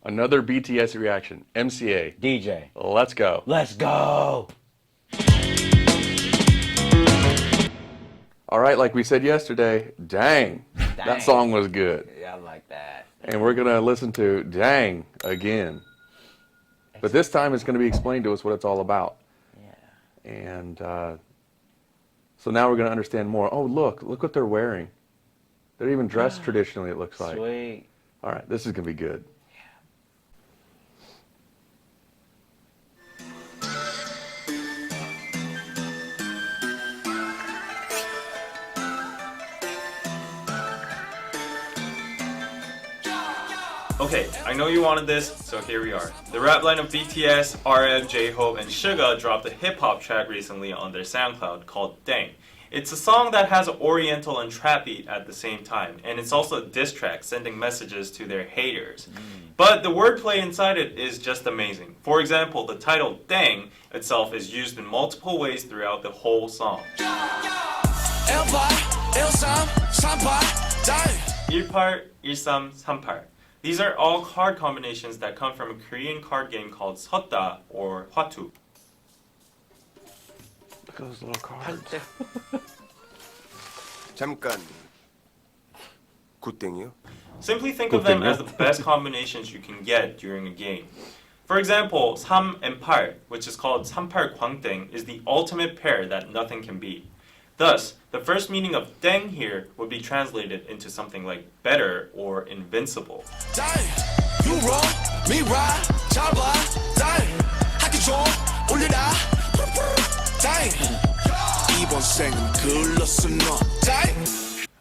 Another BTS reaction. MCA DJ. Let's go. Let's go. All right, like we said yesterday, Ddaeng. That song was good. Yeah, I like that. And we're going to listen to Ddaeng again. But this time it's going to be explained to us what it's all about. Yeah. And so now we're going to understand more. Oh, look what they're wearing. They're even dressed traditionally, it looks like. Sweet. All right, this is going to be good. Okay, I know you wanted this, so here we are. The rap line of BTS, RM, J-Hope, and Suga dropped a hip-hop track recently on their SoundCloud called Ddaeng. It's a song that has an oriental and trap beat at the same time, and it's also a diss track sending messages to their haters. But the wordplay inside it is just amazing. For example, the title Ddaeng itself is used in multiple ways throughout the whole song. 18, 13, 38. These are all card combinations that come from a Korean card game called 섰다 or hwatu. Look at those little cards. 잠깐. 굿땡이요? Simply think of them as the best combinations you can get during a game. For example, 3 and 8, which is called 38 광땡, is the ultimate pair that nothing can beat. Thus, the first meaning of Ddaeng here would be translated into something like better or invincible.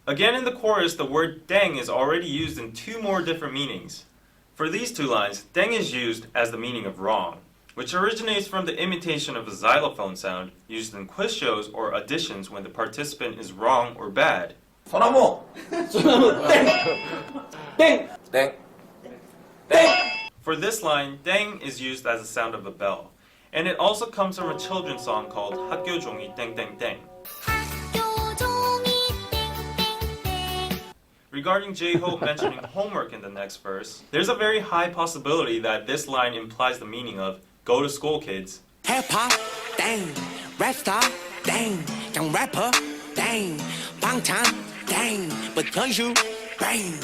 Again in the chorus, the word Ddaeng is already used in 2 more different meanings. For these 2 lines, Ddaeng is used as the meaning of wrong, which originates from the imitation of a xylophone sound used in quiz shows or auditions when the participant is wrong or bad. 소나무. 땡. 땡. 땡. For this line, Ddaeng is used as the sound of a bell, and it also comes from a children's song called 학교 종이 땡땡땡. Regarding J-Hope mentioning homework in the next verse, there's a very high possibility that this line implies the meaning of go to school, kids. Hip-hop, dang. Rap star, dang. Young rapper, dang. 방탄, dang. But don't you, bang.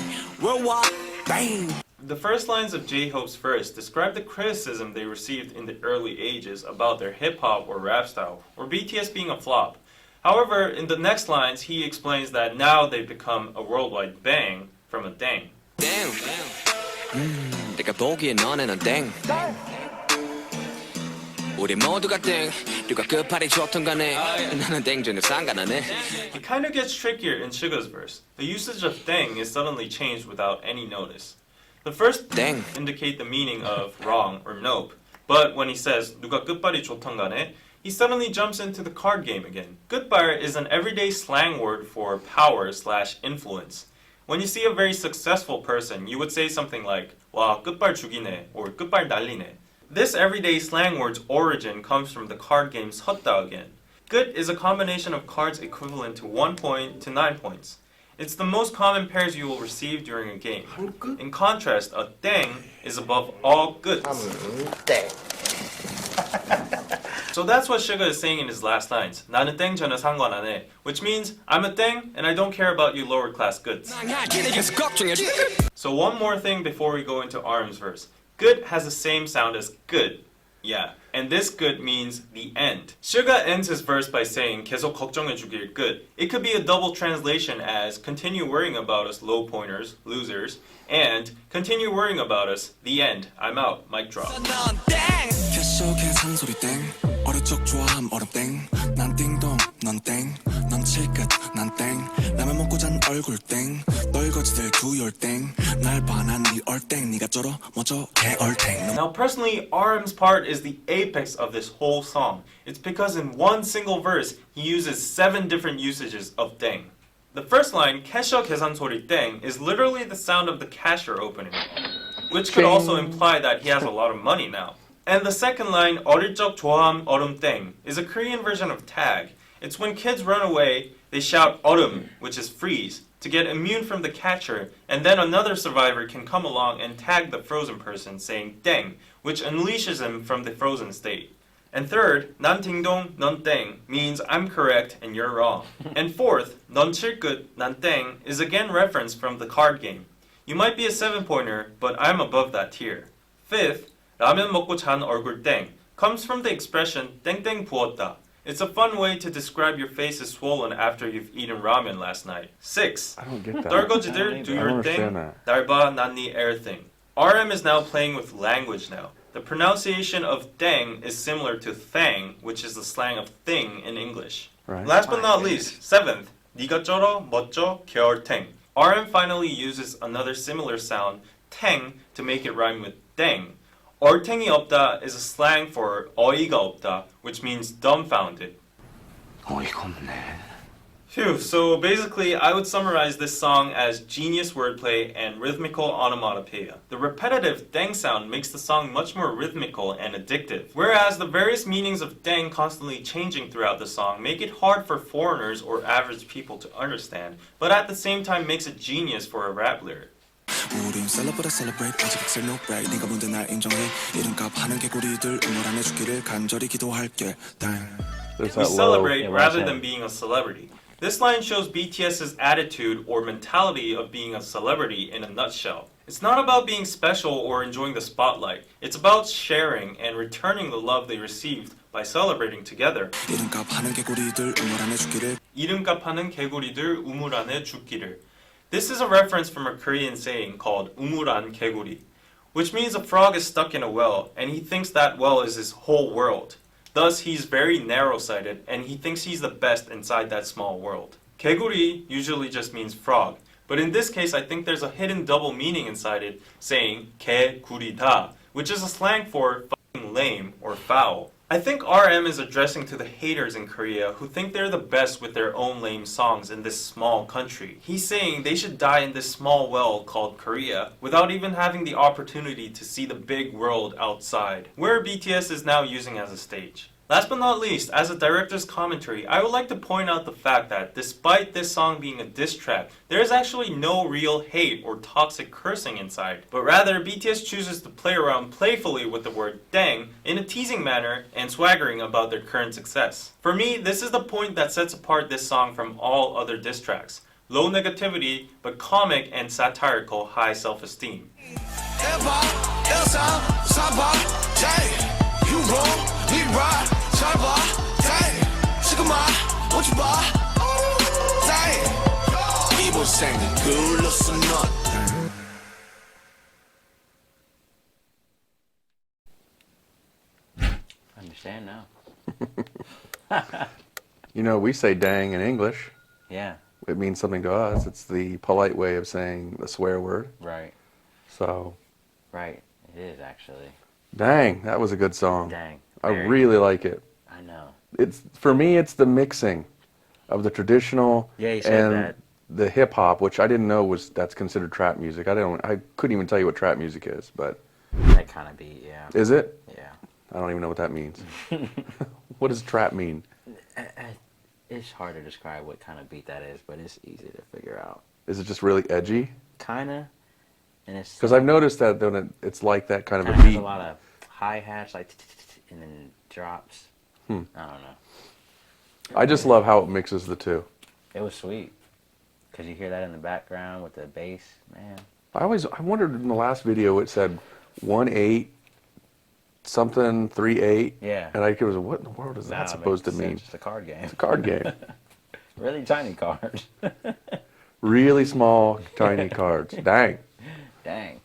Worldwide, bang. The first lines of J-Hope's verse describe the criticism they received in the early ages about their hip-hop or rap style, or BTS being a flop. However, in the next lines, he explains that now they've become a worldwide bang from a Ddaeng. Dang. 내가 보기엔 너네는 땡. 우리 모두가 땡. 누가 끝발이 좋던 간에 나는 땡 전혀 상관 안 해. It kind of gets trickier in Suga's verse. The usage of Ddaeng is suddenly changed without any notice. The first Ddaeng indicate the meaning of wrong or nope, but when he says 누가 끝발이 좋던 간에, he suddenly jumps into the card game again. 끝발 is an everyday slang word for power/influence. When you see a very successful person, you would say something like 와 끝발 죽이네 or 끝발 날리네. This everyday slang word's origin comes from the card game 섰다 again. 끝 is a combination of cards equivalent to 1 point to 9 points. It's the most common pairs you will receive during a game. In contrast, a Ddaeng is above all 끝s. So that's what Suga is saying in his last lines. 나는 땡 전혀 상관 안 해. Which means, I'm a Ddaeng and I don't care about you lower class goods. So one more thing before we go into Arm's verse. Good has the same sound as good. Yeah, and this good means the end. Suga ends his verse by saying 계속 걱정해주길 good. It could be a double translation as continue worrying about us low pointers, losers, and continue worrying about us, the end, I'm out, mic drop. 계속해 산소리 땡 어릴 적 좋아함 얼음 땡 난 띵동 넌 땡 넌 칠끝 난 땡 라면 먹고 잔 얼굴 땡 널거지들 두열 땡날 반한 네 얼땡 네가 쩔어 먼저 개얼땡. Now personally, RM's part is the apex of this whole song. It's because in one single verse, he uses 7 different usages of 땡. The first line, 캐셔 계산 소리 땡, is literally the sound of the cashier opening, which could also imply that he has a lot of money now. And the second line, 어릴 적 좋아함 얼음 땡, is a Korean version of tag. It's when kids run away they shout autumn, which is freeze, to get immune from the catcher, and then another survivor can come along and tag the frozen person saying Ddaeng, which unleashes him from the frozen state. And third, 난 딩동, 넌 땡 means I'm correct and you're wrong. And fourth, 넌 칠끝, 난 땡 is again referenced from the card game. You might be a 7-pointer, but I'm above that tier. Fifth, 라면 먹고 잔 얼굴 땡 comes from the expression 땡땡 부었다. It's a fun way to describe your face is swollen after you've eaten ramen last night. 6. I don't get that. 떨거지들 do I your don't thing. understand that. 날 봐, 난 네 air thing. RM is now playing with language now. The pronunciation of Ddaeng is similar to thang, which is the slang of thing in English. Right. Last but not least, 7th, 네가 쩔어, 멋져, 겨울탱. RM finally uses another similar sound, 탱, to make it rhyme with 땡. 얼탱이 없다 is a slang for 어이가 없다, which means dumbfounded. 어이가 없네. Phew, so basically I would summarize this song as genius wordplay and rhythmical onomatopoeia. The repetitive Ddaeng sound makes the song much more rhythmical and addictive, whereas the various meanings of Ddaeng constantly changing throughout the song make it hard for foreigners or average people to understand, but at the same time makes it genius for a rap lyric. 우린 celebrate 아직 엑셀 no break 네가 뭔데 날 인정해 이름값 하는 개구리들 응원 안 해주기를 간절히 기도할게 Ddaeng. There's We that low. celebrate Yeah, rather right. than being a celebrity. This line shows BTS's attitude or mentality of being a celebrity in a nutshell. It's not about being special or enjoying the spotlight. It's about sharing and returning the love they received by celebrating together. 이름값 하는 개구리들 응원 안 해주기를 이름값 하는 개구리들 우물 안에 죽기를. This is a reference from a Korean saying called 우물 안 개구리, which means a frog is stuck in a well and he thinks that well is his whole world. Thus, he's very narrow-sighted and he thinks he's the best inside that small world. 개구리 usually just means frog, but in this case I think there's a hidden double meaning inside it, saying 개구리다, which is a slang for fucking lame or foul. I think RM is addressing to the haters in Korea who think they're the best with their own lame songs in this small country. He's saying they should die in this small well called Korea without even having the opportunity to see the big world outside, where BTS is now using as a stage. Last but not least, as a director's commentary, I would like to point out the fact that despite this song being a diss track, there is actually no real hate or toxic cursing inside, but rather BTS chooses to play around playfully with the word Ddaeng in a teasing manner and swaggering about their current success. For me, this is the point that sets apart this song from all other diss tracks. Low negativity, but comic and satirical high self-esteem. Understand now. You know, we say dang in English. Yeah, It means something to us. It's the polite way of saying the swear word. right. So, Right. It is actually. dang, that was a good song. Dang. I Very- really like it. I know. It's for me, it's the mixing of the traditional Yeah, you said and that. the hip hop, which I didn't know that's considered trap music. I couldn't even tell you what trap music is, but That kind of beat, yeah. is it? Yeah. I don't even know what that means. What does trap mean? It's hard to describe what kind of beat that is, but it's easy to figure out. Is it just really edgy? Kinda. And it's Because I've noticed that when it's like that kind of kinda a has beat. a lot of hi-hats, like, and then drops. I don't know. I just love how it mixes the two. It was sweet. Because you hear that in the background with the bass, man. I wondered in the last video it said 1/8 something 3/8. Yeah. And I was, what in the world is that Nah, supposed to it's mean? just a card game. It's a card game. Really tiny cards. Really small, tiny cards. Dang. Dang.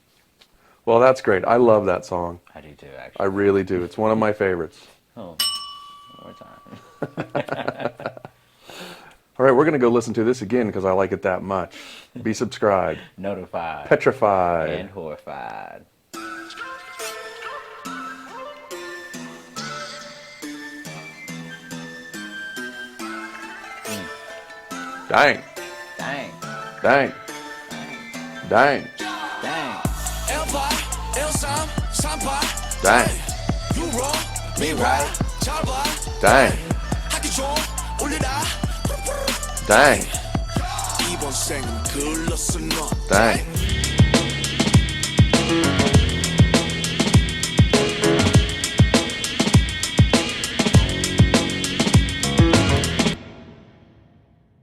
Well, that's great. I love that song. I do too, I actually. really do. It's one of my favorites. Oh, one more time. All right, we're going to go listen to this again because I like it that much. Be subscribed. Notified. Petrified. And horrified. Dang. Dang. Dang. Dang. Dang. Dang. Dang. Ddaeng. 이번 생은 글렀어 넌 Ddaeng.